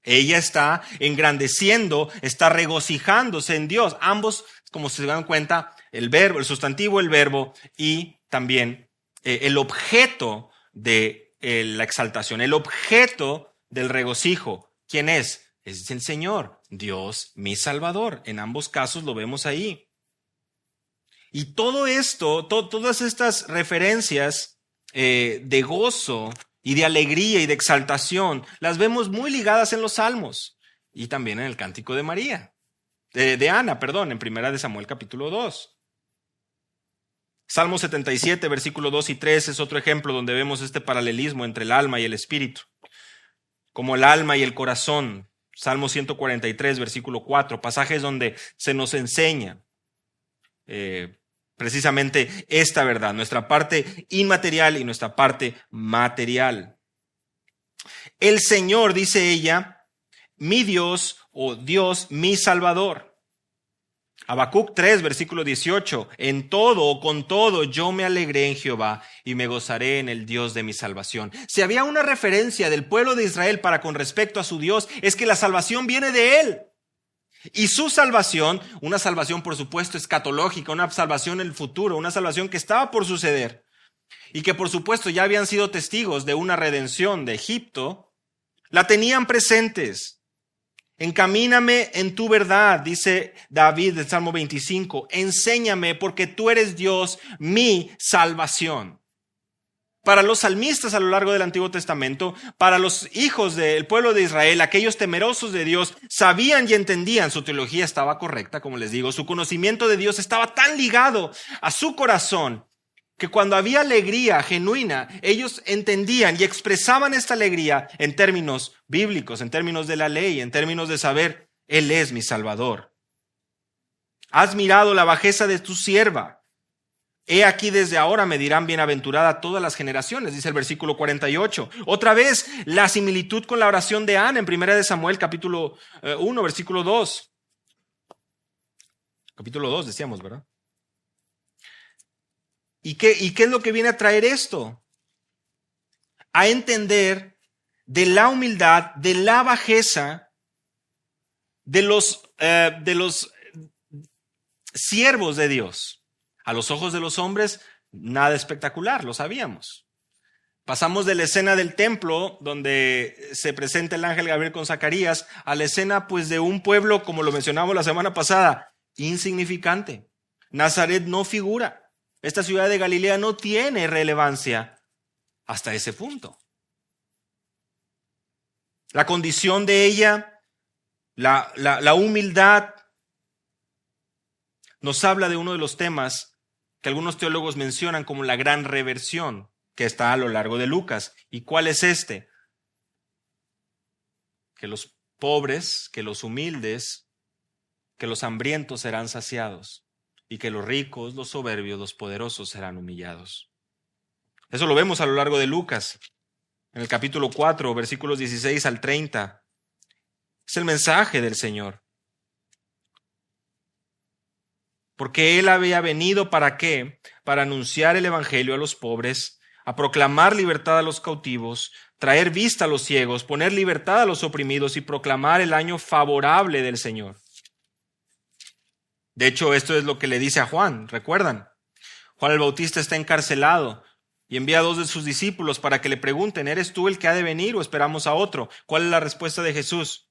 Ella está engrandeciendo, está regocijándose en Dios. Ambos, como se dan cuenta, el verbo, el sustantivo, el verbo y también el objeto de la exaltación, el objeto del regocijo. ¿Quién es? Es el Señor, Dios, mi Salvador. En ambos casos lo vemos ahí. Y todo esto, todas estas referencias de gozo y de alegría y de exaltación, las vemos muy ligadas en los salmos y también en el cántico de María, de Ana, perdón, en 1 de Samuel capítulo 2. Salmo 77, versículo 2 y 3 es otro ejemplo donde vemos este paralelismo entre el alma y el espíritu, como el alma y el corazón. Salmo 143, versículo 4, pasajes donde se nos enseña precisamente esta verdad, nuestra parte inmaterial y nuestra parte material. El Señor, dice ella, mi Dios o Dios, mi Salvador. Habacuc 3, versículo 18, en todo o con todo yo me alegré en Jehová y me gozaré en el Dios de mi salvación. Si había una referencia del pueblo de Israel para con respecto a su Dios, es que la salvación viene de Él. Y su salvación, una salvación por supuesto escatológica, una salvación en el futuro, una salvación que estaba por suceder y que por supuesto ya habían sido testigos de una redención de Egipto, la tenían presentes. Encamíname en tu verdad, dice David del Salmo 25, enséñame porque tú eres Dios, mi salvación. Para los salmistas a lo largo del Antiguo Testamento, para los hijos del pueblo de Israel, aquellos temerosos de Dios, sabían y entendían, su teología estaba correcta, como les digo, su conocimiento de Dios estaba tan ligado a su corazón, que cuando había alegría genuina, ellos entendían y expresaban esta alegría en términos bíblicos, en términos de la ley, en términos de saber, Él es mi Salvador. Has mirado la bajeza de tu sierva. He aquí desde ahora me dirán bienaventurada todas las generaciones, dice el versículo 48. Otra vez, la similitud con la oración de Ana en 1 de Samuel, capítulo 1, versículo 2. Capítulo 2 decíamos, ¿verdad? ¿Y qué es lo que viene a traer esto? A entender de la humildad, de la bajeza de los siervos de Dios. A los ojos de los hombres, nada espectacular, lo sabíamos. Pasamos de la escena del templo, donde se presenta el ángel Gabriel con Zacarías, a la escena pues de un pueblo, como lo mencionamos la semana pasada, insignificante. Nazaret no figura. Esta ciudad de Galilea no tiene relevancia hasta ese punto. La condición de ella, la humildad, nos habla de uno de los temas que algunos teólogos mencionan como la gran reversión que está a lo largo de Lucas. ¿Y cuál es este? Que los pobres, que los humildes, que los hambrientos serán saciados y que los ricos, los soberbios, los poderosos serán humillados. Eso lo vemos a lo largo de Lucas, en el capítulo 4, versículos 16 al 30. Es el mensaje del Señor. Porque Él había venido ¿para qué? Para anunciar el evangelio a los pobres, a proclamar libertad a los cautivos, traer vista a los ciegos, poner libertad a los oprimidos y proclamar el año favorable del Señor. De hecho, esto es lo que le dice a Juan, ¿recuerdan? Juan el Bautista está encarcelado y envía a 2 de sus discípulos para que le pregunten, ¿eres tú el que ha de venir o esperamos a otro? ¿Cuál es la respuesta de Jesús?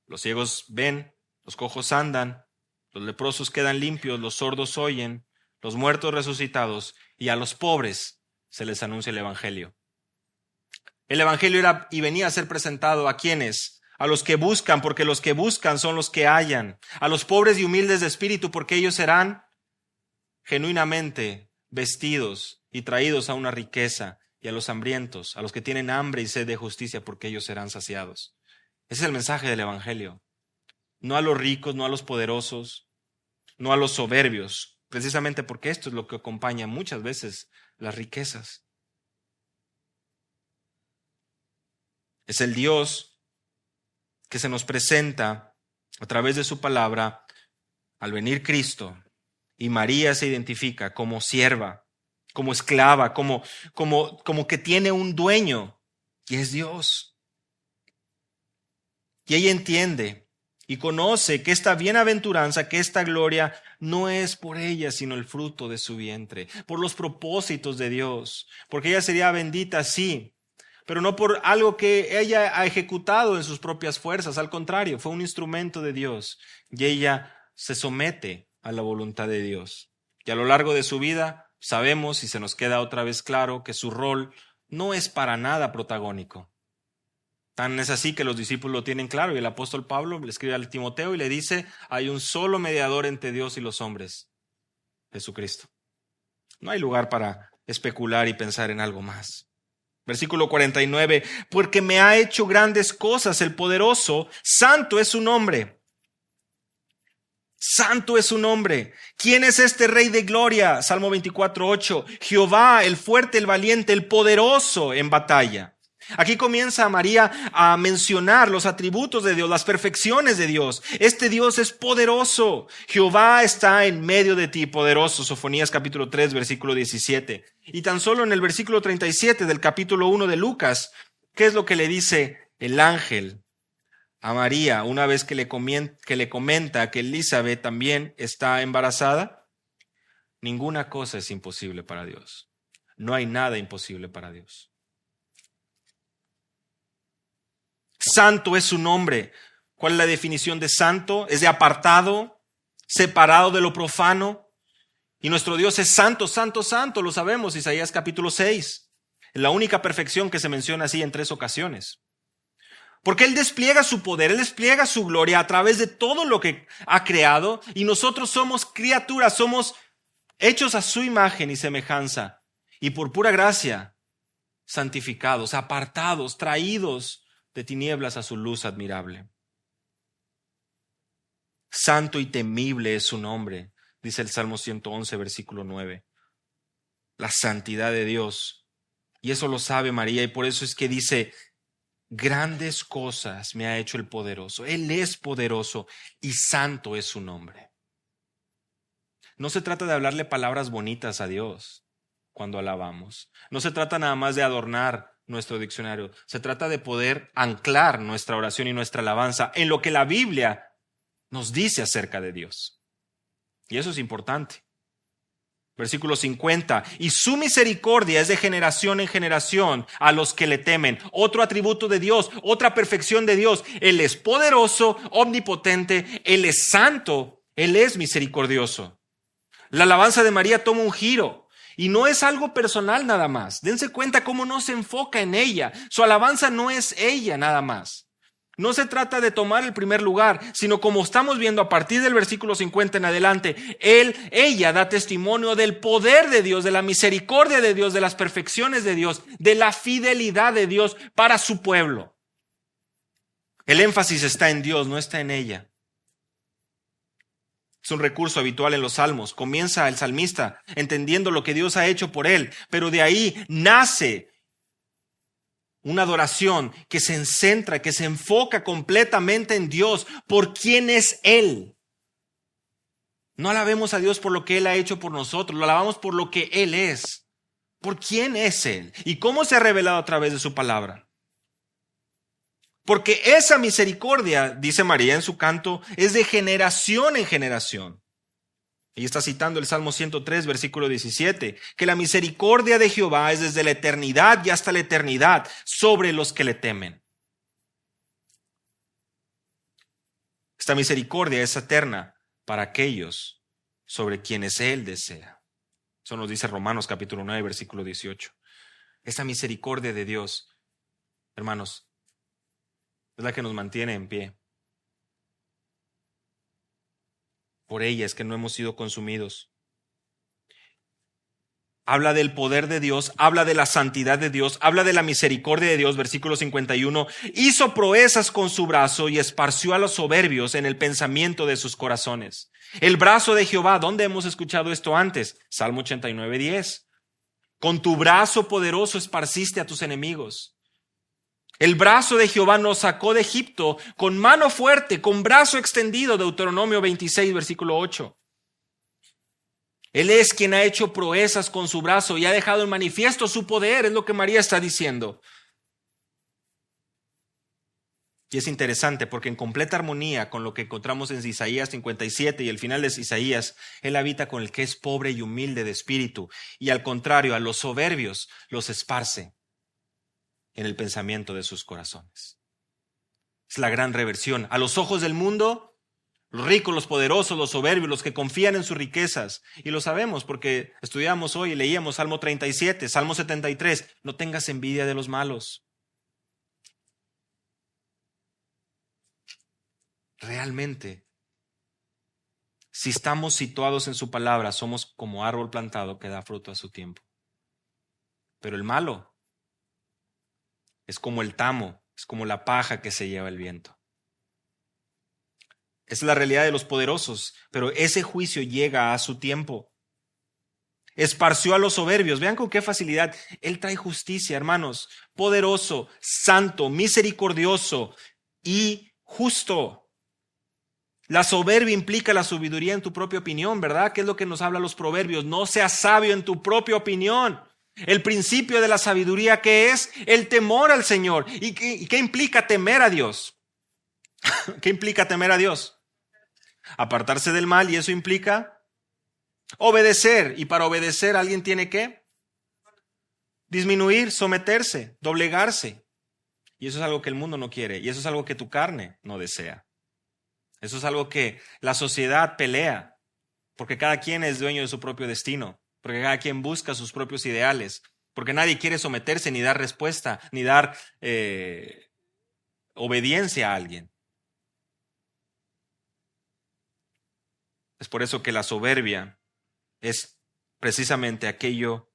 Los ciegos ven, los cojos andan, los leprosos quedan limpios, los sordos oyen, los muertos resucitados, y a los pobres se les anuncia el evangelio. El evangelio era y venía a ser presentado ¿a quiénes? A los que buscan, porque los que buscan son los que hallan. A los pobres y humildes de espíritu, porque ellos serán genuinamente vestidos y traídos a una riqueza. Y a los hambrientos, a los que tienen hambre y sed de justicia, porque ellos serán saciados. Ese es el mensaje del evangelio. No a los ricos, no a los poderosos, no a los soberbios, precisamente porque esto es lo que acompaña muchas veces las riquezas. Es el Dios que se nos presenta a través de su palabra al venir Cristo, y María se identifica como sierva, como esclava, como que tiene un dueño, y es Dios. Y ella entiende y conoce que esta bienaventuranza, que esta gloria no es por ella, sino el fruto de su vientre, por los propósitos de Dios, porque ella sería bendita, sí, pero no por algo que ella ha ejecutado en sus propias fuerzas, al contrario, fue un instrumento de Dios y ella se somete a la voluntad de Dios. Y a lo largo de su vida sabemos y se nos queda otra vez claro que su rol no es para nada protagónico. Tan es así que los discípulos lo tienen claro y el apóstol Pablo le escribe al Timoteo y le dice, hay un solo mediador entre Dios y los hombres, Jesucristo. No hay lugar para especular y pensar en algo más. Versículo 49, porque me ha hecho grandes cosas el poderoso, santo es su nombre. Santo es su nombre. ¿Quién es este Rey de gloria? Salmo 24:8. Jehová, el fuerte, el valiente, el poderoso en batalla. Aquí comienza María a mencionar los atributos de Dios, las perfecciones de Dios. Este Dios es poderoso. Jehová está en medio de ti, poderoso. Sofonías capítulo 3, versículo 17. Y tan solo en el versículo 37 del capítulo 1 de Lucas, ¿qué es lo que le dice el ángel a María una vez que le comenta que Elizabeth también está embarazada? Ninguna cosa es imposible para Dios. No hay nada imposible para Dios. Santo es su nombre. ¿Cuál es la definición de santo? Es de apartado, separado de lo profano. Y nuestro Dios es santo, santo, santo, lo sabemos, Isaías capítulo 6. Es la única perfección que se menciona así en 3 ocasiones. Porque Él despliega su poder, Él despliega su gloria a través de todo lo que ha creado. Y nosotros somos criaturas, somos hechos a su imagen y semejanza. Y por pura gracia, santificados, apartados, traídos de tinieblas a su luz admirable. Santo y temible es su nombre, dice el Salmo 111, versículo 9. La santidad de Dios. Y eso lo sabe María y por eso es que dice, grandes cosas me ha hecho el poderoso. Él es poderoso y santo es su nombre. No se trata de hablarle palabras bonitas a Dios cuando alabamos. No se trata nada más de adornar nuestro diccionario. Se trata de poder anclar nuestra oración y nuestra alabanza en lo que la Biblia nos dice acerca de Dios. Y eso es importante. Versículo 50. Y su misericordia es de generación en generación a los que le temen. Otro atributo de Dios, otra perfección de Dios. Él es poderoso, omnipotente, Él es santo, Él es misericordioso. La alabanza de María toma un giro. Y no es algo personal nada más. Dense cuenta cómo no se enfoca en ella. Su alabanza no es ella nada más. No se trata de tomar el primer lugar, sino como estamos viendo a partir del versículo 50 en adelante, ella da testimonio del poder de Dios, de la misericordia de Dios, de las perfecciones de Dios, de la fidelidad de Dios para su pueblo. El énfasis está en Dios, no está en ella. Es un recurso habitual en los salmos. Comienza el salmista entendiendo lo que Dios ha hecho por él, pero de ahí nace una adoración que se centra, que se enfoca completamente en Dios, por quién es Él. No alabemos a Dios por lo que Él ha hecho por nosotros, lo alabamos por lo que Él es, por quién es Él y cómo se ha revelado a través de su palabra. Porque esa misericordia, dice María en su canto, es de generación en generación. Y está citando el Salmo 103, versículo 17, que la misericordia de Jehová es desde la eternidad y hasta la eternidad sobre los que le temen. Esta misericordia es eterna para aquellos sobre quienes Él desea. Eso nos dice Romanos capítulo 9, versículo 18. Esta misericordia de Dios, hermanos, es la que nos mantiene en pie. Por ella es que no hemos sido consumidos. Habla del poder de Dios, habla de la santidad de Dios, habla de la misericordia de Dios, versículo 51. Hizo proezas con su brazo y esparció a los soberbios en el pensamiento de sus corazones. El brazo de Jehová, ¿dónde hemos escuchado esto antes? Salmo 89, 10. Con tu brazo poderoso esparciste a tus enemigos. El brazo de Jehová nos sacó de Egipto con mano fuerte, con brazo extendido, Deuteronomio 26, versículo 8. Él es quien ha hecho proezas con su brazo y ha dejado en manifiesto su poder, es lo que María está diciendo. Y es interesante porque en completa armonía con lo que encontramos en Isaías 57 y el final de Isaías, Él habita con el que es pobre y humilde de espíritu, y al contrario, a los soberbios los esparce en el pensamiento de sus corazones. Es la gran reversión. A los ojos del mundo, los ricos, los poderosos, los soberbios, los que confían en sus riquezas. Y lo sabemos porque estudiamos hoy y leíamos Salmo 37, Salmo 73. No tengas envidia de los malos. Realmente, si estamos situados en su palabra, somos como árbol plantado que da fruto a su tiempo. Pero el malo es como el tamo, es como la paja que se lleva el viento. Es la realidad de los poderosos, pero ese juicio llega a su tiempo. Esparció a los soberbios. Vean con qué facilidad. Él trae justicia, hermanos. Poderoso, santo, misericordioso y justo. La soberbia implica la sabiduría en tu propia opinión, ¿verdad? ¿Qué es lo que nos habla los proverbios? No seas sabio en tu propia opinión. El principio de la sabiduría, ¿qué es? El temor al Señor. ¿Y qué implica temer a Dios? ¿Qué implica temer a Dios? Apartarse del mal, y eso implica obedecer. Y para obedecer alguien tiene que disminuir, someterse, doblegarse. Y eso es algo que el mundo no quiere. Y eso es algo que tu carne no desea. Eso es algo que la sociedad pelea. Porque cada quien es dueño de su propio destino. Porque cada quien busca sus propios ideales. Porque nadie quiere someterse, ni dar respuesta, ni dar obediencia a alguien. Es por eso que la soberbia es precisamente aquello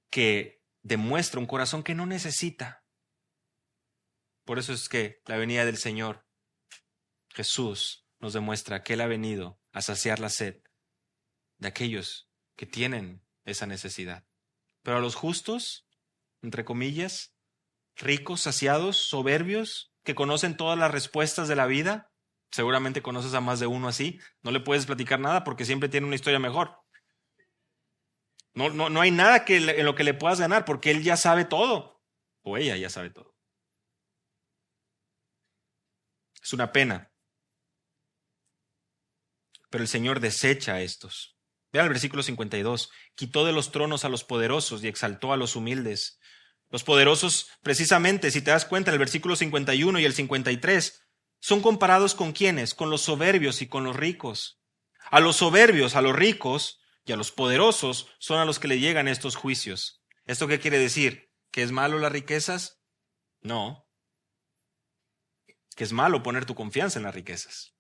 que demuestra un corazón que no necesita. Por eso es que la venida del Señor Jesús nos demuestra que Él ha venido a saciar la sed de aquellos que tienen esa necesidad. Pero a los justos, entre comillas, ricos, saciados, soberbios, que conocen todas las respuestas de la vida, seguramente conoces a más de uno así, no le puedes platicar nada porque siempre tiene una historia mejor. No hay nada en lo que le puedas ganar porque él ya sabe todo, o ella ya sabe todo. Es una pena. Pero el Señor desecha a estos. Vean el versículo 52. Quitó de los tronos a los poderosos y exaltó a los humildes. Los poderosos, precisamente, si te das cuenta, el versículo 51 y el 53, son comparados ¿con quiénes? Con los soberbios y con los ricos. A los soberbios, a los ricos y a los poderosos son a los que le llegan estos juicios. ¿Esto qué quiere decir? ¿Que es malo las riquezas? No. Que es malo poner tu confianza en las riquezas.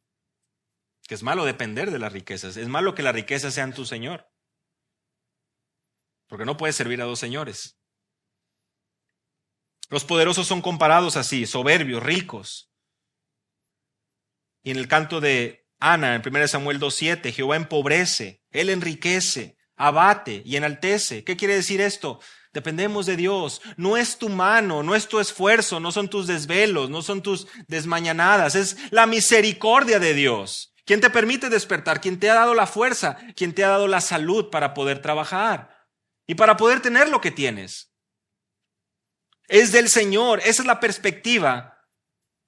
Que es malo depender de las riquezas. Es malo que las riquezas sean tu señor. Porque no puedes servir a dos señores. Los poderosos son comparados así, soberbios, ricos. Y en el canto de Ana, en 1 Samuel 2:7, Jehová empobrece, Él enriquece, abate y enaltece. ¿Qué quiere decir esto? Dependemos de Dios. No es tu mano, no es tu esfuerzo, no son tus desvelos, no son tus desmañanadas. Es la misericordia de Dios. Quien te permite despertar, quien te ha dado la fuerza, quien te ha dado la salud para poder trabajar y para poder tener lo que tienes. Es del Señor. Esa es la perspectiva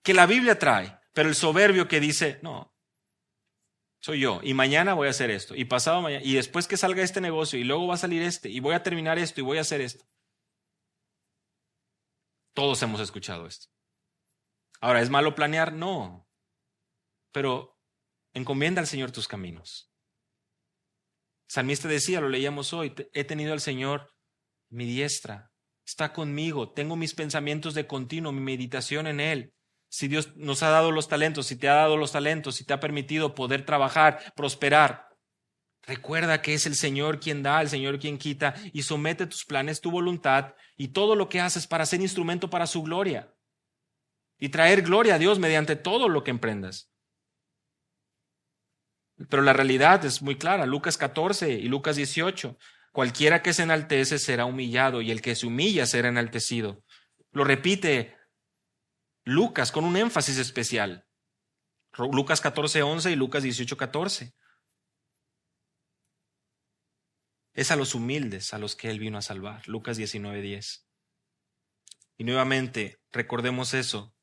que la Biblia trae. Pero el soberbio que dice, no, soy yo, y mañana voy a hacer esto, y pasado mañana, y después que salga este negocio, y luego va a salir este, y voy a terminar esto, y voy a hacer esto. Todos hemos escuchado esto. Ahora, ¿es malo planear? No. Pero encomienda al Señor tus caminos. El salmista decía, lo leíamos hoy, he tenido al Señor mi diestra, está conmigo, tengo mis pensamientos de continuo, mi meditación en Él. Si Dios nos ha dado los talentos, si te ha dado los talentos, si te ha permitido poder trabajar, prosperar, recuerda que es el Señor quien da, el Señor quien quita, y somete tus planes, tu voluntad y todo lo que haces para ser instrumento para su gloria y traer gloria a Dios mediante todo lo que emprendas. Pero la realidad es muy clara, Lucas 14 y Lucas 18. Cualquiera que se enaltece será humillado y el que se humilla será enaltecido. Lo repite Lucas con un énfasis especial. Lucas 14:11 y Lucas 18:14. Es a los humildes a los que Él vino a salvar. Lucas 19:10. Y nuevamente recordemos eso.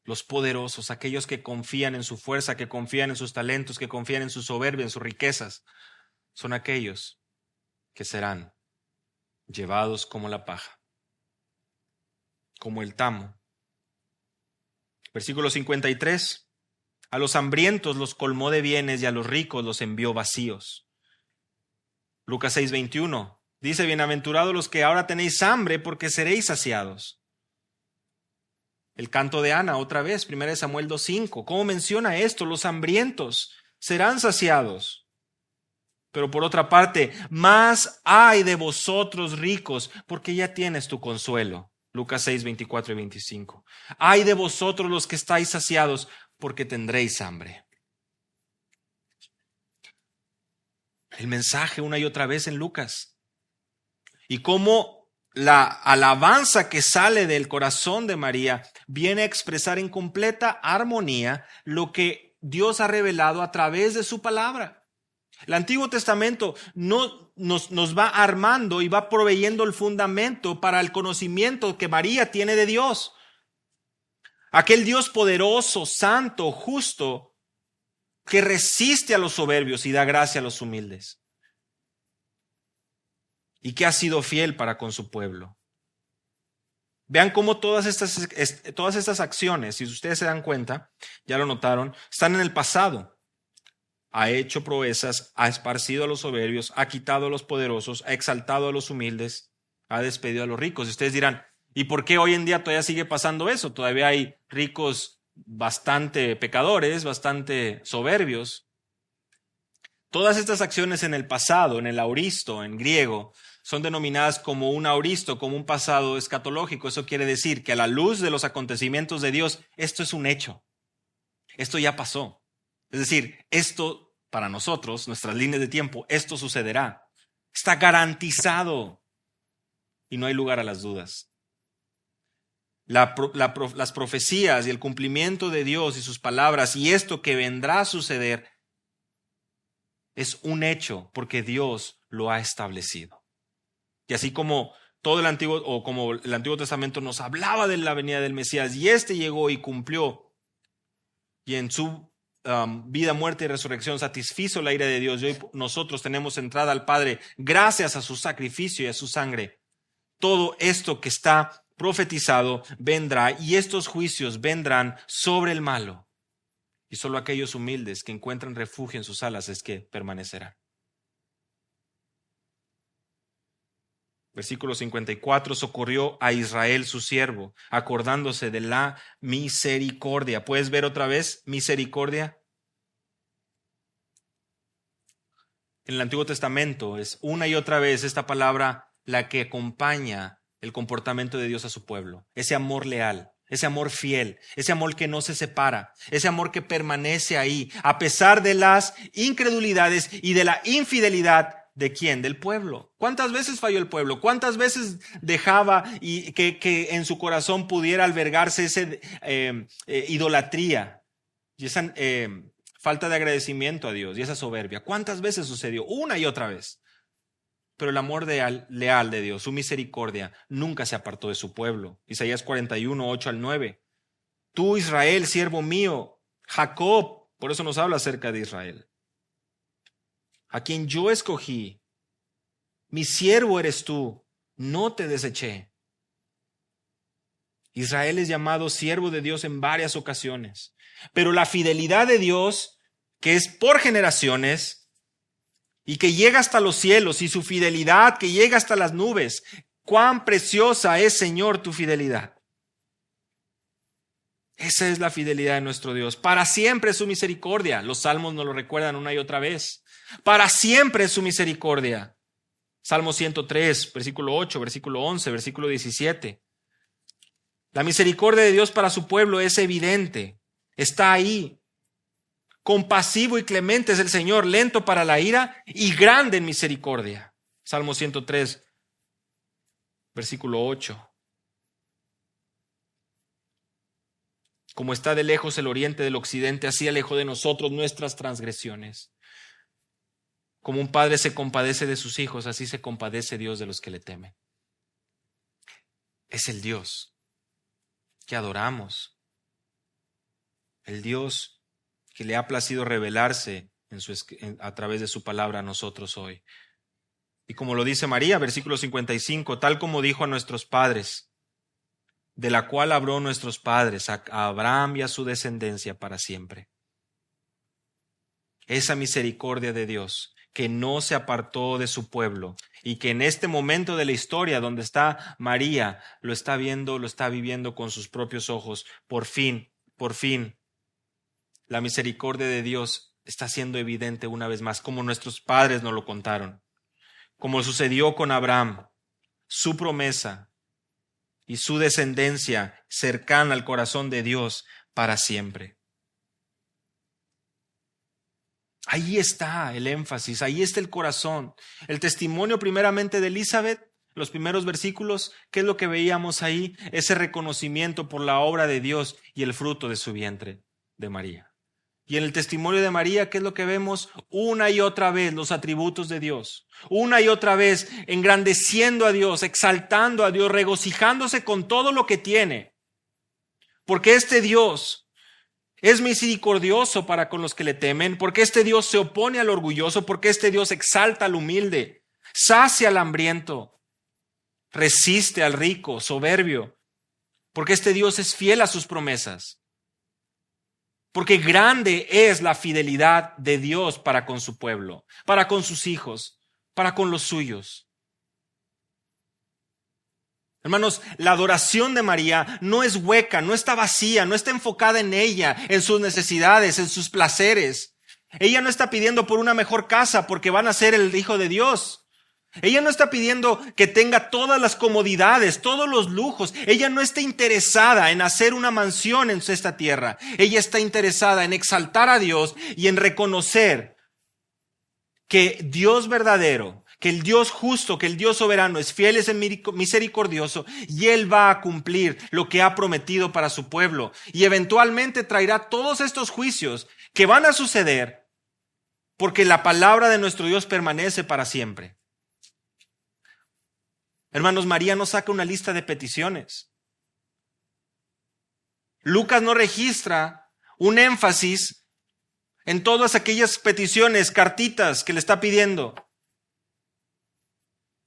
Los poderosos, aquellos que confían en su fuerza, que confían en sus talentos, que confían en su soberbia, en sus riquezas, son aquellos que serán llevados como la paja, como el tamo. Versículo 53. A los hambrientos los colmó de bienes y a los ricos los envió vacíos. Lucas 6:21. Dice, bienaventurados los que ahora tenéis hambre porque seréis saciados. El canto de Ana, otra vez, 1 Samuel 2:5. ¿Cómo menciona esto? Los hambrientos serán saciados. Pero por otra parte, más hay de vosotros ricos, porque ya tienes tu consuelo. Lucas 6:24 y 25. Ay de vosotros los que estáis saciados, porque tendréis hambre. El mensaje una y otra vez en Lucas. Y cómo la alabanza que sale del corazón de María viene a expresar en completa armonía lo que Dios ha revelado a través de su palabra. El Antiguo Testamento nos va armando y va proveyendo el fundamento para el conocimiento que María tiene de Dios. Aquel Dios poderoso, santo, justo, que resiste a los soberbios y da gracia a los humildes. Y que ha sido fiel para con su pueblo. Vean cómo todas estas acciones, si ustedes se dan cuenta, ya lo notaron, están en el pasado. Ha hecho proezas, ha esparcido a los soberbios, ha quitado a los poderosos, ha exaltado a los humildes, ha despedido a los ricos. Y ustedes dirán, ¿y por qué hoy en día todavía sigue pasando eso? Todavía hay ricos bastante pecadores, bastante soberbios. Todas estas acciones en el pasado, en el auristo, en griego, son denominadas como un auristo, como un pasado escatológico. Eso quiere decir que a la luz de los acontecimientos de Dios, esto es un hecho. Esto ya pasó. Es decir, esto para nosotros, nuestras líneas de tiempo, esto sucederá. Está garantizado y no hay lugar a las dudas. Las profecías y el cumplimiento de Dios y sus palabras y esto que vendrá a suceder es un hecho porque Dios lo ha establecido. Y así como todo el Antiguo Testamento nos hablaba de la venida del Mesías y este llegó y cumplió y en su vida, muerte y resurrección, satisfizo la ira de Dios y hoy nosotros tenemos entrada al Padre gracias a su sacrificio y a su sangre. Todo esto que está profetizado vendrá y estos juicios vendrán sobre el malo. Y solo aquellos humildes que encuentran refugio en sus alas es que permanecerán. Versículo 54, socorrió a Israel su siervo, acordándose de la misericordia. ¿Puedes ver otra vez misericordia? En el Antiguo Testamento es una y otra vez esta palabra la que acompaña el comportamiento de Dios a su pueblo. Ese amor leal, ese amor fiel, ese amor que no se separa, ese amor que permanece ahí, a pesar de las incredulidades y de la infidelidad. ¿De quién? Del pueblo. ¿Cuántas veces falló el pueblo? ¿Cuántas veces dejaba y que en su corazón pudiera albergarse esa idolatría y esa falta de agradecimiento a Dios y esa soberbia? ¿Cuántas veces sucedió? Una y otra vez. Pero el amor leal de Dios, su misericordia, nunca se apartó de su pueblo. Isaías 41, 8 al 9. Tú, Israel, siervo mío, Jacob, por eso nos habla acerca de Israel, a quien yo escogí, mi siervo eres tú, no te deseché. Israel es llamado siervo de Dios en varias ocasiones, pero la fidelidad de Dios, que es por generaciones y que llega hasta los cielos, y su fidelidad que llega hasta las nubes, cuán preciosa es, Señor, tu fidelidad. Esa es la fidelidad de nuestro Dios. Para siempre es su misericordia. Los salmos nos lo recuerdan una y otra vez. Para siempre es su misericordia. Salmo 103, versículo 8, versículo 11, versículo 17. La misericordia de Dios para su pueblo es evidente. Está ahí. Compasivo y clemente es el Señor, lento para la ira y grande en misericordia. Salmo 103, versículo 8. Como está de lejos el oriente del occidente, así alejó de nosotros nuestras transgresiones. Como un padre se compadece de sus hijos, así se compadece Dios de los que le temen. Es el Dios que adoramos, el Dios que le ha placido revelarse a través de su palabra a nosotros hoy. Y como lo dice María, versículo 55, tal como dijo a nuestros padres, de la cual habló nuestros padres, a Abraham y a su descendencia para siempre. Esa misericordia de Dios que no se apartó de su pueblo y que en este momento de la historia donde está María, lo está viendo, lo está viviendo con sus propios ojos. Por fin, la misericordia de Dios está siendo evidente una vez más, como nuestros padres nos lo contaron, como sucedió con Abraham, su promesa y su descendencia cercana al corazón de Dios para siempre. Ahí está el énfasis, ahí está el corazón. El testimonio primeramente de Elizabeth, los primeros versículos, ¿qué es lo que veíamos ahí? Ese reconocimiento por la obra de Dios y el fruto de su vientre, de María. Y en el testimonio de María, ¿qué es lo que vemos? Una y otra vez los atributos de Dios. Una y otra vez engrandeciendo a Dios, exaltando a Dios, regocijándose con todo lo que tiene. Porque este Dios es misericordioso para con los que le temen, porque este Dios se opone al orgulloso, porque este Dios exalta al humilde, sacia al hambriento, resiste al rico, soberbio, porque este Dios es fiel a sus promesas. Porque grande es la fidelidad de Dios para con su pueblo, para con sus hijos, para con los suyos. Hermanos, la adoración de María no es hueca, no está vacía, no está enfocada en ella, en sus necesidades, en sus placeres. Ella no está pidiendo por una mejor casa porque van a ser el hijo de Dios. Ella no está pidiendo que tenga todas las comodidades, todos los lujos. Ella no está interesada en hacer una mansión en esta tierra. Ella está interesada en exaltar a Dios y en reconocer que Dios verdadero, que el Dios justo, que el Dios soberano es fiel, es misericordioso y Él va a cumplir lo que ha prometido para su pueblo. Y eventualmente traerá todos estos juicios que van a suceder porque la palabra de nuestro Dios permanece para siempre. Hermanos, María no saca una lista de peticiones. Lucas no registra un énfasis en todas aquellas peticiones, cartitas que le está pidiendo,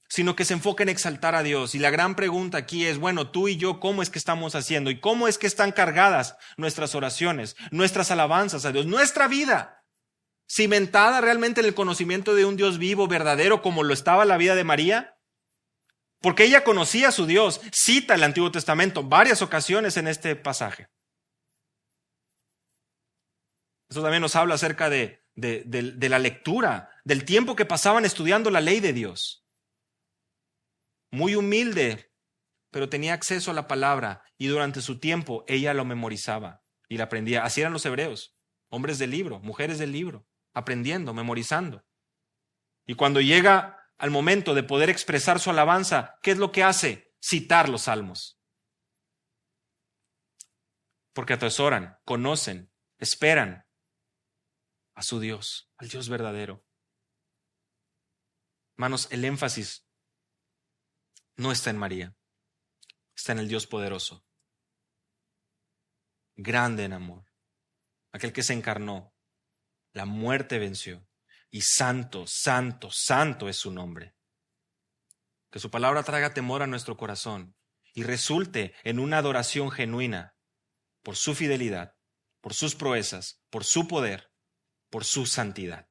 sino que se enfoca en exaltar a Dios. Y la gran pregunta aquí es, bueno, tú y yo, ¿cómo es que estamos haciendo? ¿Y cómo es que están cargadas nuestras oraciones, nuestras alabanzas a Dios, nuestra vida? ¿Cimentada realmente en el conocimiento de un Dios vivo, verdadero, como lo estaba la vida de María? Porque ella conocía a su Dios. Cita el Antiguo Testamento varias ocasiones en este pasaje. Eso también nos habla acerca de la lectura, del tiempo que pasaban estudiando la ley de Dios. Muy humilde, pero tenía acceso a la palabra y durante su tiempo ella lo memorizaba y la aprendía. Así eran los hebreos, hombres del libro, mujeres del libro, aprendiendo, memorizando. Y cuando llega al momento de poder expresar su alabanza, ¿qué es lo que hace? Citar los salmos. Porque atesoran, conocen, esperan a su Dios, al Dios verdadero. Hermanos, el énfasis no está en María, está en el Dios poderoso, grande en amor, aquel que se encarnó, la muerte venció, y santo, santo, santo es su nombre. Que su palabra traiga temor a nuestro corazón y resulte en una adoración genuina por su fidelidad, por sus proezas, por su poder, por su santidad.